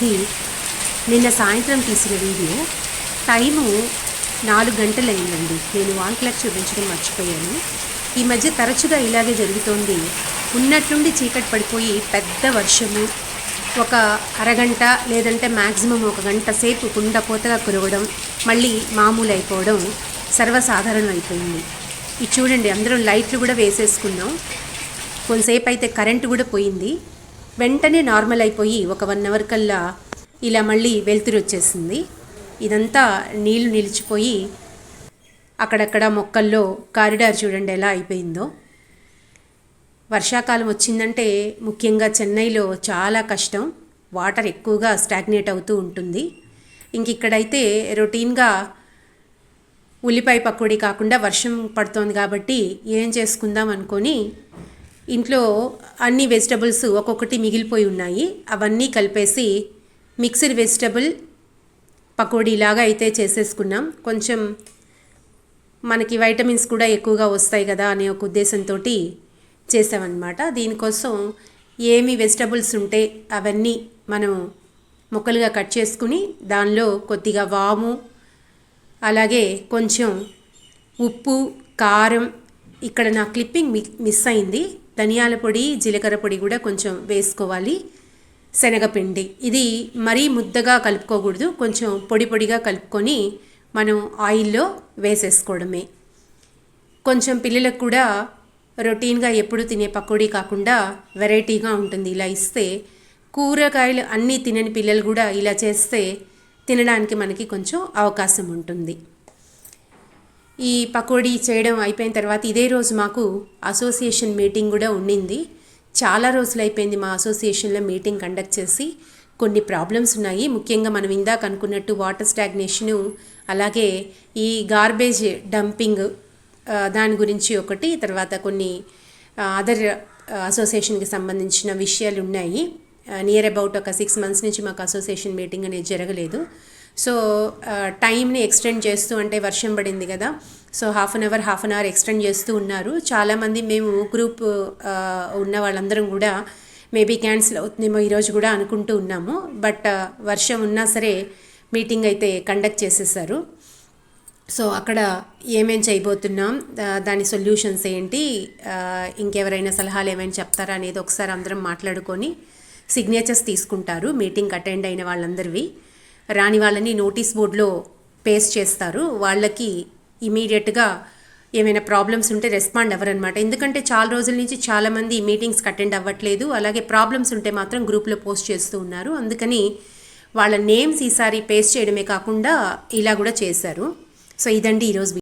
ఇది నిన్న సాయంత్రం తీసిన వీడియో. టైము 4 గంటలైందండి. నేను వాల్ క్లాక్ చూపించడం మర్చిపోయాను. ఈ మధ్య తరచుగా ఇలాగే జరుగుతోంది. ఉన్నట్టుండి చీకటి పడిపోయి పెద్ద వర్షము, ఒక అరగంట లేదంటే మ్యాక్సిమం 1 గంట సేపు కుండపోతగా కురవడం, మళ్ళీ మామూలు అయిపోవడం సర్వసాధారణం అయిపోయింది. ఇది చూడండి, అందరం లైట్లు కూడా వేసేసుకున్నాం. కొంతసేపు అయితే కరెంటు కూడా పోయింది. వెంటనే నార్మల్ అయిపోయి ఒక 1 అవర్ కల్లా ఇలా మళ్ళీ వెలుతురు వచ్చేసింది. ఇదంతా నీళ్లు నిలిచిపోయి అక్కడక్కడ మొక్కల్లో కారిడార్ చూడండి ఎలా అయిపోయిందో. వర్షాకాలం వచ్చిందంటే ముఖ్యంగా చెన్నైలో చాలా కష్టం. వాటర్ ఎక్కువగా స్టాగ్నేట్ అవుతూ ఉంటుంది. ఇంక ఇక్కడైతే రొటీన్గా ఉల్లిపాయ పకోడీ కాకుండా వర్షం పడుతోంది కాబట్టి ఏం చేసుకుందాం అనుకొని ఇంట్లో అన్ని వెజిటబుల్స్ ఒక్కొక్కటి మిగిలిపోయి ఉన్నాయి. అవన్నీ కలిపేసి మిక్స్డ్ వెజిటబుల్ పకోడీలాగా అయితే చేసేసుకున్నాం. కొంచెం మనకి వైటమిన్స్ కూడా ఎక్కువగా వస్తాయి కదా అనే ఒక ఉద్దేశంతో చేసామన్నమాట. దీనికోసం ఏమి వెజిటబుల్స్ ఉంటే అవన్నీ మనం ముక్కలుగా కట్ చేసుకుని దానిలో కొద్దిగా వాము, అలాగే కొంచెం ఉప్పు, కారం, ఇక్కడ నా క్లిప్పింగ్ మిస్ అయింది, ధనియాల పొడి, జీలకర్ర పొడి కూడా కొంచెం వేసుకోవాలి, శనగపిండి. ఇది మరీ ముద్దగా కలుపుకోకూడదు, కొంచెం పొడి పొడిగా కలుపుకొని మనం ఆయిల్లో వేసేసుకోవడమే. కొంచెం పిల్లలకు కూడా రొటీన్గా ఎప్పుడు తినే పకోడీ కాకుండా వెరైటీగా ఉంటుంది. ఇలా ఇస్తే కూరగాయలు అన్నీ తినని పిల్లలు కూడా ఇలా చేస్తే తినడానికి మనకి కొంచెం అవకాశం ఉంటుంది. ఈ పకోడీ చేయడం అయిపోయిన తర్వాత ఇదే రోజు మాకు అసోసియేషన్ మీటింగ్ కూడా ఉండింది. చాలా రోజులు అయిపోయింది మా అసోసియేషన్లో మీటింగ్ కండక్ట్ చేసి. కొన్ని ప్రాబ్లమ్స్ ఉన్నాయి. ముఖ్యంగా మనం ఇందాక అనుకున్నట్టు వాటర్ స్టాగ్నేషను, అలాగే ఈ గార్బేజ్ డంపింగ్ దాని గురించి ఒకటి, తర్వాత కొన్ని అదర్ అసోసియేషన్కి సంబంధించిన విషయాలు ఉన్నాయి. నియర్ అబౌట్ ఒక 6 months నుంచి మాకు అసోసియేషన్ మీటింగ్ అనేది జరగలేదు. సో టైంని ఎక్స్టెండ్ చేస్తూ, అంటే వర్షం పడింది కదా, so half an hour extend చేస్తూ ఉన్నారు. చాలామంది మేము గ్రూప్ ఉన్న వాళ్ళందరం కూడా మేబీ క్యాన్సిల్ అవుతుందేమో ఈరోజు కూడా అనుకుంటూ ఉన్నాము. బట్ వర్షం ఉన్నా సరే మీటింగ్ అయితే కండక్ట్ చేసేసారు. సో అక్కడ ఏమేం చేయబోతున్నాం, దాని సొల్యూషన్స్ ఏంటి, ఇంకెవరైనా సలహాలు ఏమైనా చెప్తారా అనేది ఒకసారి అందరం మాట్లాడుకొని సిగ్నేచర్స్ తీసుకుంటారు. మీటింగ్ అటెండ్ అయిన వాళ్ళందరివి. రాని వాళ్ళని నోటీస్ బోర్డులో పేస్ట్ చేస్తారు. వాళ్ళకి ఇమీడియట్గా ఏమైనా ప్రాబ్లమ్స్ ఉంటే రెస్పాండ్ అవ్వరనమాట. ఎందుకంటే చాలా రోజుల నుంచి చాలామంది మీటింగ్స్కి అటెండ్ అవ్వట్లేదు, అలాగే ప్రాబ్లమ్స్ ఉంటే మాత్రం గ్రూప్లో పోస్ట్ చేస్తూ ఉన్నారు. అందుకని వాళ్ళ నేమ్స్ ఈసారి పేస్ట్ చేయడమే కాకుండా ఇలా కూడా చేశారు. సో ఇదండి ఈరోజు.